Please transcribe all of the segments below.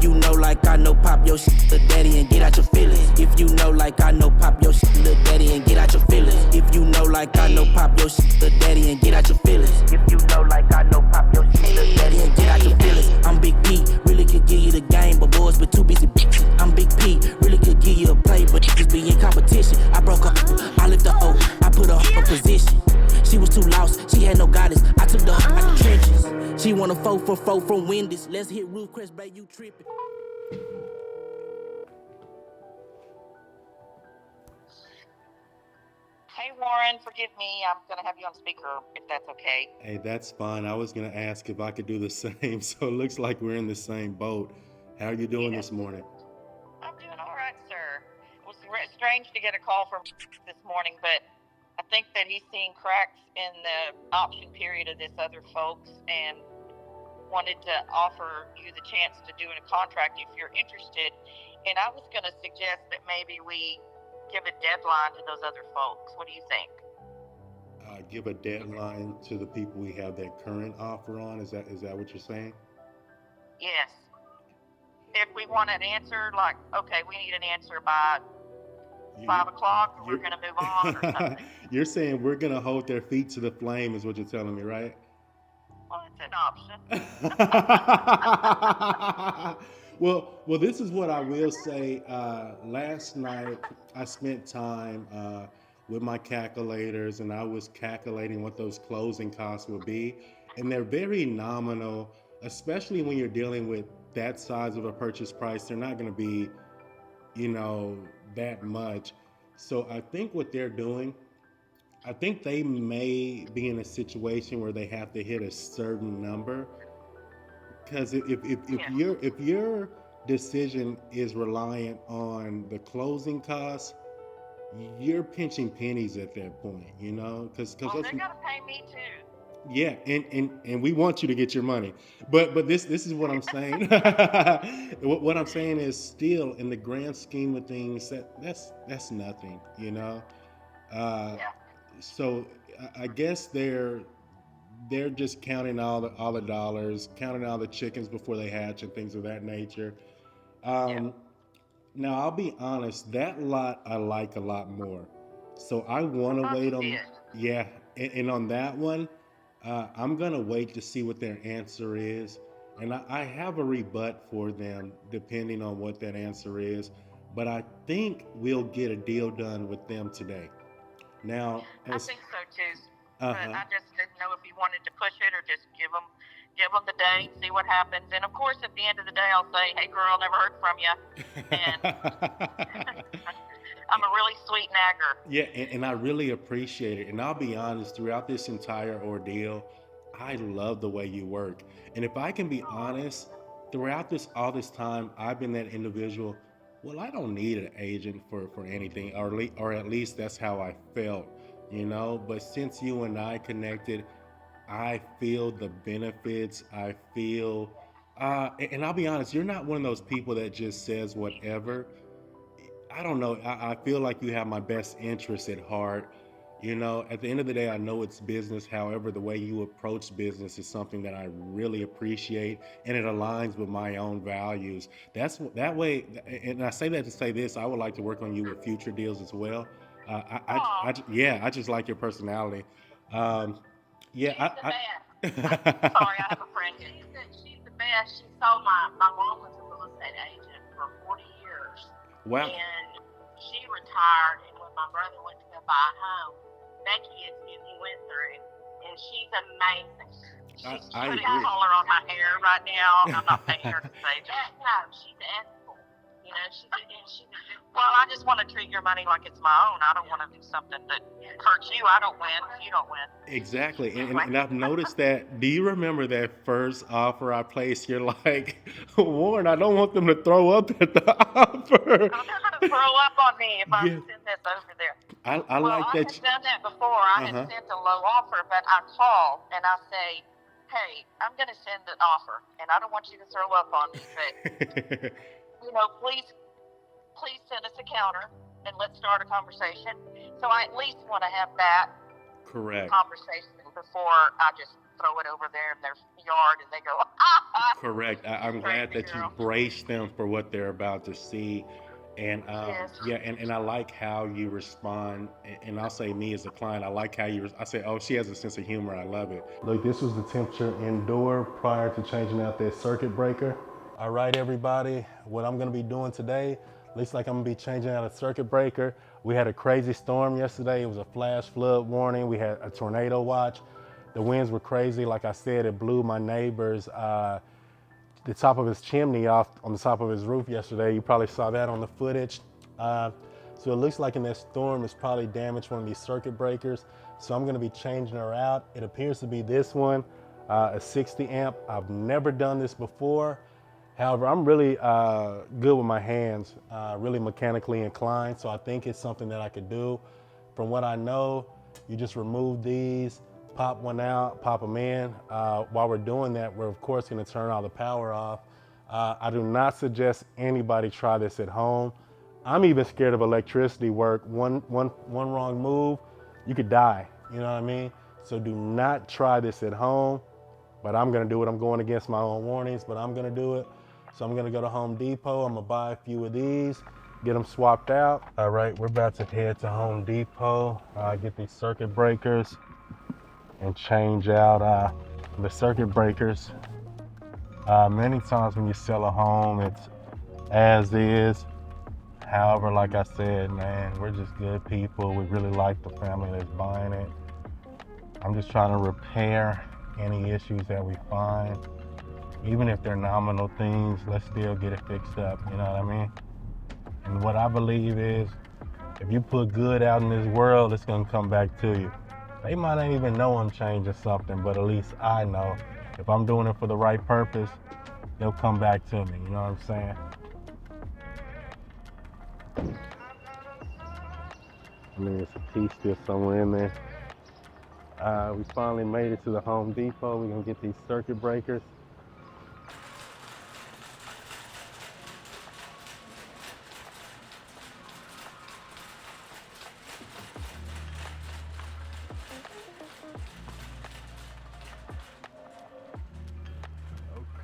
If you know like I know, pop your shit, little daddy, and get out your feelings. If you know like I know, pop your shit, little daddy, and get out your feelings. If you know like I know, pop your shit, little daddy, and get out your feelings. If you know like I know, pop your shit, little daddy, and get out your feelings. I'm Big P, really could give you the game, but boys be too busy bitching. I'm Big P, really could give you a play, but just be in competition. I broke her, I lift her O, I put her in position. She was too lost, she had no guidance. I took the out the trenches. She want a 4 for 4 from Wendy's. Let's hit Roof Crest, babe, you tripping. Hey Warren, forgive me. I'm gonna have you on speaker if that's okay. Hey, that's fine. I was going to ask if I could do the same. So it looks like we're in the same boat. How are you doing this morning? I'm doing all right, sir. It was strange to get a call from this morning, but I think that he's seeing cracks in the option period of this other folks and wanted to offer you the chance to do a contract if you're interested. And I was going to suggest that maybe we give a deadline to those other folks. What do you think? Give a deadline to the people we have that current offer on. Is that what you're saying? Yes. If we want an answer, like, okay, we need an answer by 5 o'clock, or we're going to move on or something. You're saying we're going to hold their feet to the flame is what you're telling me, right? Well, it's an option. Well, this is what I will say. Last night, I spent time with my calculators, and I was calculating what those closing costs would be, and they're very nominal, especially when you're dealing with that size of a purchase price. They're not going to be, that much. So I think what they're doing, I think they may be in a situation where they have to hit a certain number, because if your decision is reliant on the closing costs, you're pinching pennies at that point, because Well, they got to pay me too. yeah, and we want you to get your money, but this is what I'm saying. What I'm saying is, still, in the grand scheme of things, that's nothing, Uh, Yeah. so I guess they're just counting all the dollars, counting all the chickens before they hatch and things of that nature. Yeah. Um, Now I'll be honest, that lot I like a lot more. So I want to I thought wait you on, did. yeah, and on that one, I'm gonna wait to see what their answer is, and I have a rebut for them depending on what that answer is, but I think we'll get a deal done with them today. Now, I as think so too. uh But huh. I just didn't know if you wanted to push it or just give them the day, see what happens. And of course, at the end of the day, I'll say, "Hey, girl, never heard from you," and I'm a really sweet nagger. Yeah, and I really appreciate it. And I'll be honest, throughout this entire ordeal, I love the way you work. And if I can be honest, throughout all this time, I've been that individual. Well, I don't need an agent for anything, or at least that's how I felt, But since you and I connected, I feel the benefits. I feel, and I'll be honest, you're not one of those people that just says whatever. I don't know. I feel like you have my best interest at heart. At the end of the day, I know it's business. However, the way you approach business is something that I really appreciate, and it aligns with my own values. That way, and I say that to say this. I would like to work on you with future deals as well. Oh, Yeah, I just like your personality. Um, yeah, she's the best. Sorry, I have a friend. She's the best. She saw my mom was a real estate agent for 40 years. wow. And she retired, and when my brother went to go buy a home, Becky is who he went through, and she's amazing. She's I putting agree. color on my hair right now. I'm not paying her to say that. No, she's ethical. Well, I just want to treat your money like it's my own. I don't want to do something that hurts you. I don't win. You don't win. Exactly. And I've noticed that. Do you remember that first offer I placed? You're like, Warren, I don't want them to throw up at the offer. Oh, they're going to throw up on me if I Yeah. send this over there. I Well, like I that. had done that before. I had Uh-huh. sent a low offer, but I call and I say, "Hey, I'm going to send an offer, and I don't want you to throw up on me, but please send us a counter and let's start a conversation." So I at least want to have that Correct. conversation before I just throw it over there in their yard, and they go, ah, Correct. I'm glad crazy that you girl. brace them for what they're about to see. And Yes. yeah, and I like how you respond. And I'll say, me as a client, I like how I say, oh, she has a sense of humor. I love it. Look, this was the temperature indoor prior to changing out that circuit breaker. All right, everybody, what I'm gonna be doing today, looks like I'm gonna be changing out a circuit breaker. We had a crazy storm yesterday. It was a flash flood warning. We had a tornado watch. The winds were crazy. Like I said, it blew my neighbor's the top of his chimney off on the top of his roof yesterday. You probably saw that on the footage. So it looks like in that storm, it's probably damaged one of these circuit breakers. So I'm gonna be changing her out. It appears to be this one, a 60 amp. I've never done this before. However, I'm really good with my hands, really mechanically inclined. So I think it's something that I could do. From what I know, you just remove these, pop one out, pop them in. While we're doing that, we're of course gonna turn all the power off. I do not suggest anybody try this at home. I'm even scared of electricity work. One wrong move, you could die, you know what I mean? So do not try this at home, but I'm gonna do it. I'm going against my own warnings, but I'm gonna do it. So I'm gonna go to Home Depot. I'm gonna buy a few of these, get them swapped out. All right, we're about to head to Home Depot, get these circuit breakers and change out the circuit breakers. Many times when you sell a home, it's as is. However, like I said, man, we're just good people. We really like the family that's buying it. I'm just trying to repair any issues that we find. Even if they're nominal things, let's still get it fixed up, you know what I mean? And what I believe is, if you put good out in this world, it's gonna come back to you. They might not even know I'm changing something, but at least I know if I'm doing it for the right purpose, they'll come back to me, you know what I'm saying? I mean, it's a piece still somewhere in there. We finally made it to the Home Depot. We're gonna get these circuit breakers.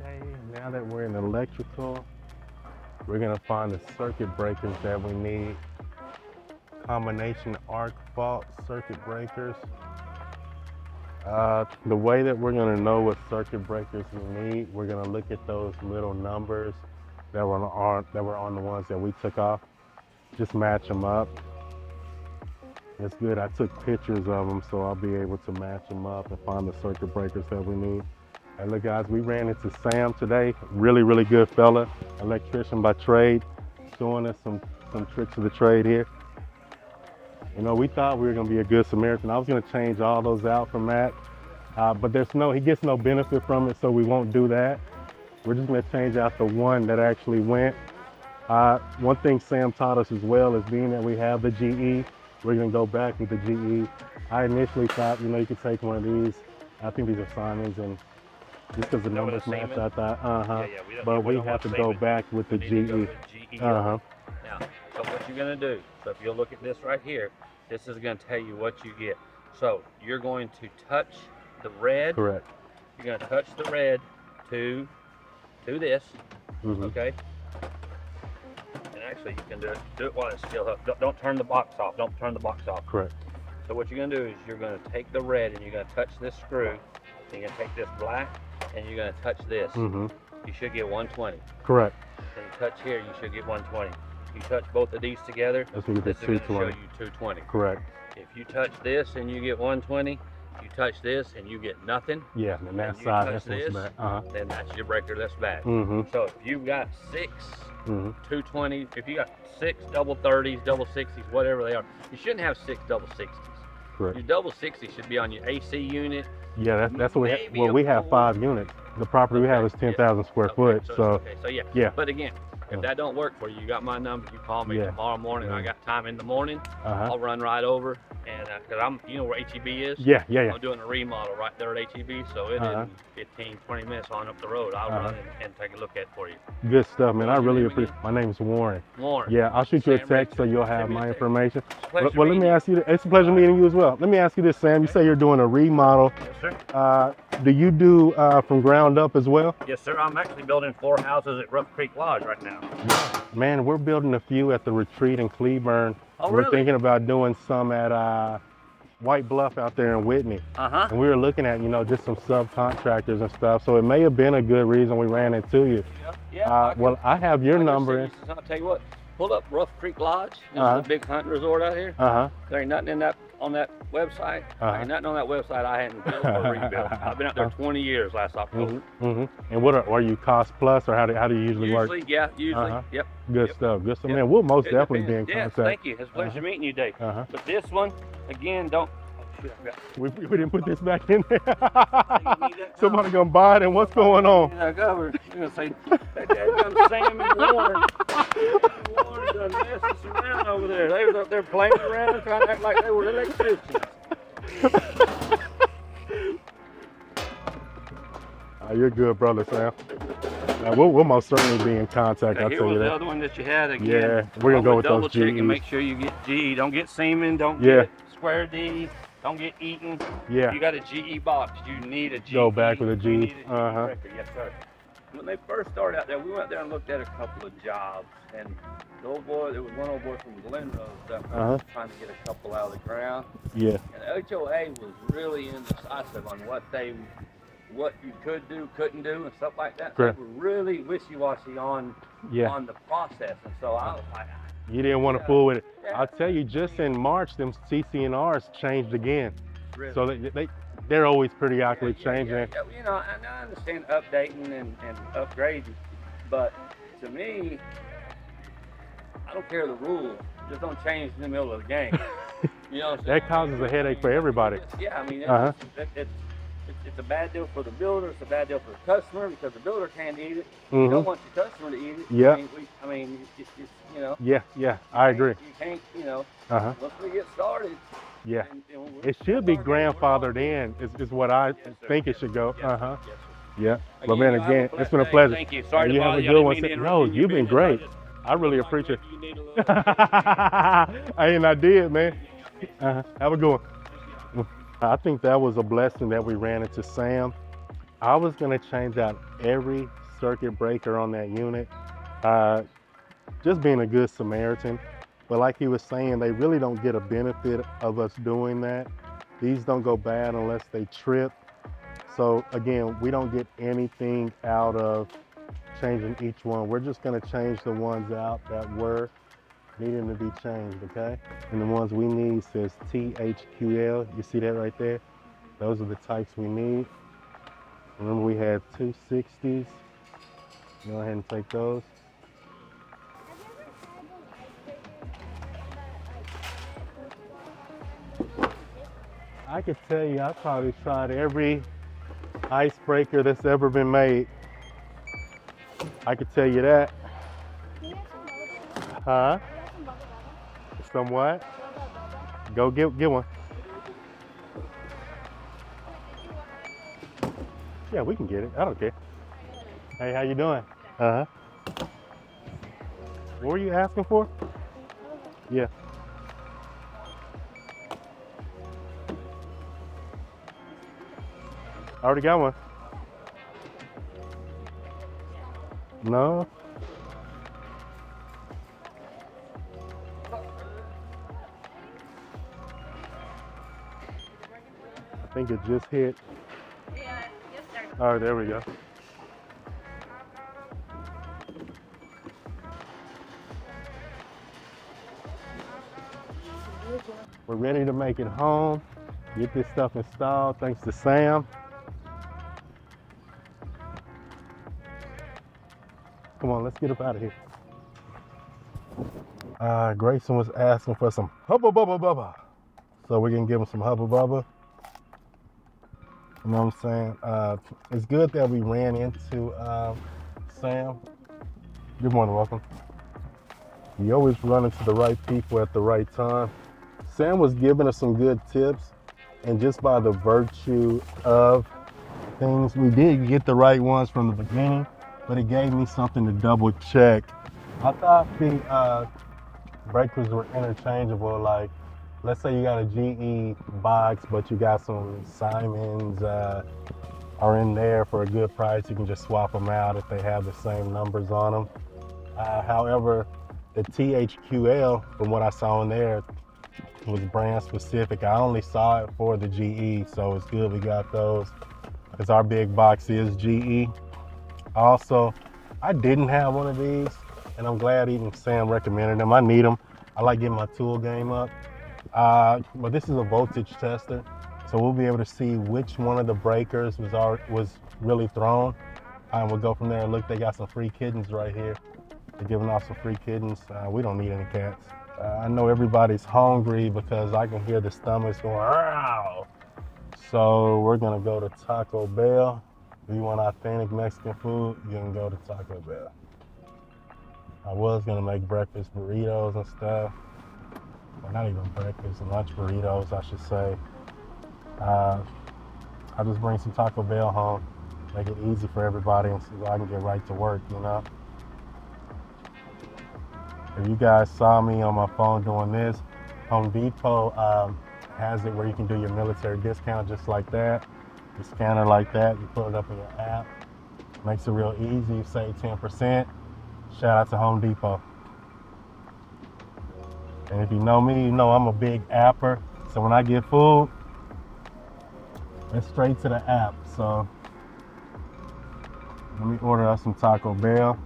Okay, now that we're in electrical, we're gonna find the circuit breakers that we need. Combination arc fault circuit breakers. The way that we're gonna know what circuit breakers we need, we're gonna look at those little numbers that were on the ones that we took off. Just match them up. It's good. I took pictures of them, so I'll be able to match them up and find the circuit breakers that we need. And look, guys, we ran into Sam today. Really, really good fella, electrician by trade, showing us some tricks of the trade here. You know, we thought we were gonna be a good Samaritan. I was gonna change all those out from Matt, but he gets no benefit from it, so we won't do that. We're just gonna change out the one that actually went. One thing Sam taught us as well is being that we have the GE, we're gonna go back with the GE. I initially thought, you know, you could take one of these. I think these are Simons, and just because the numbers match, I thought, but we have to go back with the GE. Now, so what you're gonna do, so if you'll look at this right here, this is gonna tell you what you get. So you're going to touch the red. Correct. You're gonna touch the red to this, okay? And actually you can do it while it's still hooked. Don't turn the box off, don't turn the box off. Correct. So what you're gonna do is you're gonna take the red and you're gonna touch this screw, and you're gonna take this black and you're gonna touch this. You should get 120. Correct. Then you touch here, you should get 120. You touch both of these together, That's when you this get is going to 220. show you 220. Correct. If you touch this and you get 120, you touch this and you get nothing. Yeah, and that you side, touch that's this, what's bad. then that's your breaker that's bad. So if you've got 6 220, if you got 6 double 30s, double 60s, whatever they are, you shouldn't have 6 double 60s. Correct. Your double 60 should be on your AC unit. Yeah, that's what maybe we have pool. 5 units. The property we have is 10,000 square foot. So yeah. But again, If that don't work for you, you got my number. You call me Yeah. tomorrow morning. I got time in the morning. I'll run right over. And because I'm, you know where HEB is? Yeah. I'm doing a remodel right there at HEB, so it is 15, 20 minutes on up the road. I'll run and take a look at it for you. Good stuff, man. I What's your really name appreciate. My name is Warren. Warren. Yeah, I'll shoot you a Sam text so Richards. you'll have Send me a my text. information. It's a pleasure Well, let me meeting ask you. It's a pleasure meeting you as well. Let me ask you this, Sam. You say you're doing a remodel. Yes, sir. Do you do from ground up as well? Yes, sir. I'm actually building 4 houses at Rough Creek Lodge right now. Man, we're building a few at the retreat in Cleburne. Oh, we're really? thinking about doing some at White Bluff out there in Whitney. And we were looking at, just some subcontractors and stuff. So it may have been a good reason we ran into you. Yeah. Well, I have your number. I'll tell you what. Pull up Rough Creek Lodge. This is a big hunting resort out here. There ain't nothing on that website. There ain't nothing on that website I hadn't built or rebuilt. I've been out there 20 years last October. And what are you cost plus, or how do you usually work? Usually. Yep. Good stuff. Good stuff, man. We'll most definitely be in contact. Yes, thank you. It's a pleasure meeting you today. But this one, again, don't. We didn't put this back in there. Somebody gonna buy it, and what's going on? You're gonna say that dadgum Sam and Warren. Warren done messed us around over there. They was up there playing around trying to act like they were electricians. You're good, brother, Sam. We'll most certainly be in contact. I'll Here tell was you the that. other one that you had again. Yeah, we're gonna go with double those check and GEs. make sure you get G. Don't get Seaman. Don't get Square D. Don't get Eaton. Yeah. You got a GE box. You need a GE. Go back with a G. You need a GE record. Yes, sir. When they first started out there, we went there and looked at a couple of jobs. And the old boy, there was one old boy from Glen Rose that was trying to get a couple out of the ground. Yeah. And HOA was really indecisive on what you could do, couldn't do, and stuff like that. Correct. They were really wishy-washy on the process. And so I was like, You didn't want to fool with it. I'll tell you, just in March, them CCNRs changed again. really? So they're always periodically changing. You know, and I understand updating and upgrading, but to me, I don't care the rules. Just don't change in the middle of the game. You know, That causes a headache for everybody. Yeah, I mean, it's a bad deal for the builder. It's a bad deal for the customer because the builder can't eat it. You don't want your customer to eat it. Yeah. I mean, you know. Yeah, I agree. You can't, you know. Once we get started. Yeah. And It should be grandfathered in, is what I think it should go. Yes, sir. Yeah. But man, again, it's been a pleasure. Thank you. Sorry you to have bother a you. good one. No, you've been great. I really appreciate it. I did, man. Have a good one. I think that was a blessing that we ran into Sam. I was gonna change out every circuit breaker on that unit, just being a good Samaritan. But like he was saying, they really don't get a benefit of us doing that. These don't go bad unless they trip. So again, we don't get anything out of changing each one. We're just gonna change the ones out that were needing to be changed, okay? And the ones we need says THQL. You see that right there? Those are the types we need. Remember we had 260s. Go ahead and take those. I could tell you, I probably tried every icebreaker that's ever been made. I could tell you that. Huh? Somewhat? Go get one. Yeah, we can get it. I don't care. Hey, how you doing? What were you asking for? Yeah. I already got one. No? I think it just hit. Yeah, yes, sir. All right, there we go. We're ready to make it home, get this stuff installed, thanks to Sam. Come on, let's get up out of here. Grayson was asking for some hubba bubba bubba. So we can give him some hubba bubba. You know what I'm saying? It's good that we ran into Sam. Good morning, welcome. You always run into the right people at the right time. Sam was giving us some good tips, and just by the virtue of things, we did get the right ones from the beginning, but it gave me something to double check. I thought the breakers were interchangeable. Like, let's say you got a GE box, but you got some Simons are in there for a good price. You can just swap them out if they have the same numbers on them. However, the THQL, from what I saw in there, was brand specific. I only saw it for the GE, so it's good we got those because our big box is GE. Also, I didn't have one of these, and I'm glad even Sam recommended them. I need them. I like getting my tool game up. But this is a voltage tester, so we'll be able to see which one of the breakers was really thrown. And we'll go from there and look, they got some free kittens right here. They're giving out some free kittens. We don't need any cats. I know everybody's hungry because I can hear the stomachs going, "Ow!" So we're gonna go to Taco Bell. If you want authentic Mexican food, you can go to Taco Bell. I was gonna make breakfast burritos and stuff. Well, not even breakfast, lunch burritos, I should say. I'll just bring some Taco Bell home, make it easy for everybody, and so I can get right to work, you know? If you guys saw me on my phone doing this, Home Depot has it where you can do your military discount just like that. You scan it like that, you put it up in your app. Makes it real easy, you save 10%. Shout out to Home Depot. And if you know me, you know I'm a big apper. So when I get food, it's straight to the app. So let me order us some Taco Bell.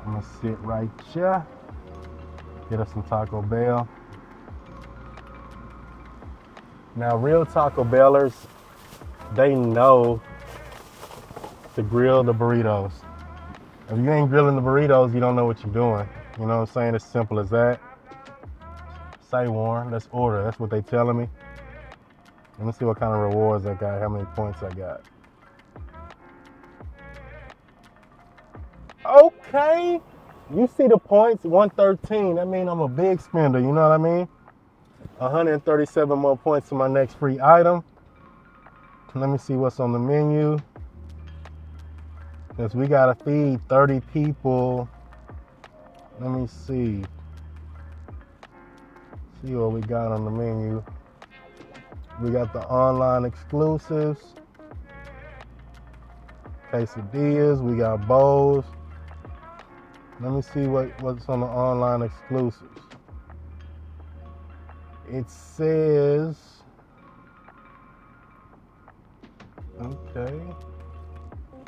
I'm gonna sit right here. Get us some Taco Bell. Now, real Taco Bellers, they know to grill the burritos. If you ain't grilling the burritos, you don't know what you're doing. You know what I'm saying? It's simple as that. Say, Warren, let's order. That's what they telling me. Let me see what kind of rewards I got, how many points I got. Okay. You see the points, 113. That means I'm a big spender, you know what I mean? 137 more points to my next free item. Let me see what's on the menu. Because we gotta feed 30 people. Let me see. See what we got on the menu. We got the online exclusives. Quesadillas, we got bowls. Let me see what's on the online exclusives. It says, okay,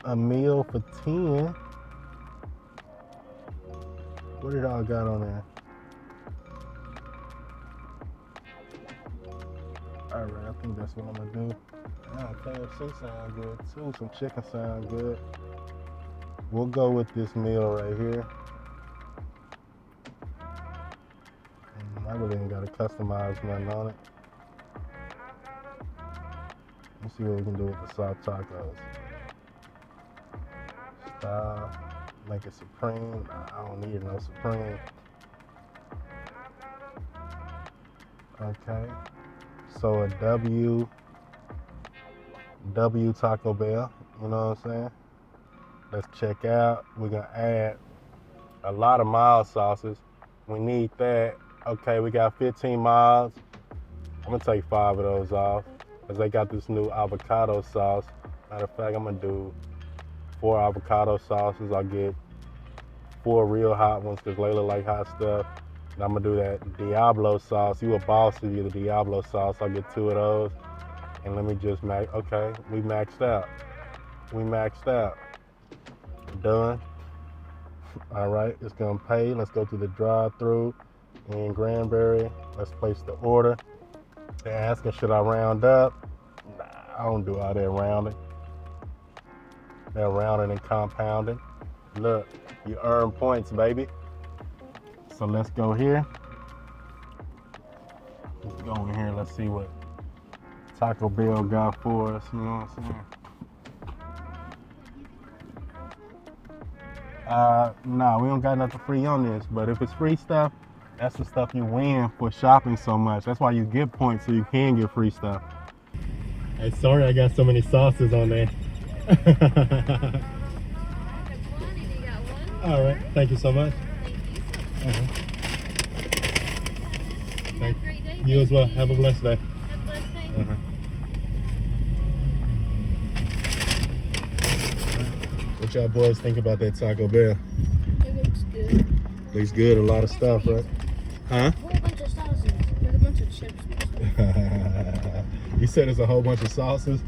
a meal for 10. What did I got on there? All right, I think that's what I'm gonna do. KFC sound good too. Some chicken sound good. We'll go with this meal right here. I really ain't gotta customize nothing on it. Let's see what we can do with the soft tacos. Style, make it supreme. Nah, I don't need no supreme. Okay. So a W Taco Bell, you know what I'm saying? Let's check out. We're gonna add a lot of mild sauces. We need that. Okay, we got 15 miles. I'm gonna take 5 of those off because they got this new avocado sauce. Matter of fact, I'm gonna do 4 avocado sauces. I'll get 4 real hot ones because Layla like hot stuff. And I'm gonna do that Diablo sauce. You a boss if you the Diablo sauce. I'll get 2 of those. And let me just okay, we maxed out. We maxed out. Done. All right, it's gonna pay. Let's go to the drive-through in Granbury. Let's place the order. They're asking, should I round up? Nah, I don't do all that rounding. They're rounding and compounding. Look, you earn points, baby. So let's go here. Let's go over here. Let's see what Taco Bell got for us. You know what I'm saying? No, we don't got nothing free on this. But if it's free stuff, that's the stuff you win for shopping so much. That's why you get points so you can get free stuff. Hey, sorry I got so many sauces on there. All right, thank you so much. Thank you as well. Have a blessed day. Have a blessed day. What y'all boys think about that Taco Bell? It looks good. Looks good, a lot of stuff, right? Huh? A whole bunch of sauces. There's a bunch of chips. You said there's a whole bunch of sauces?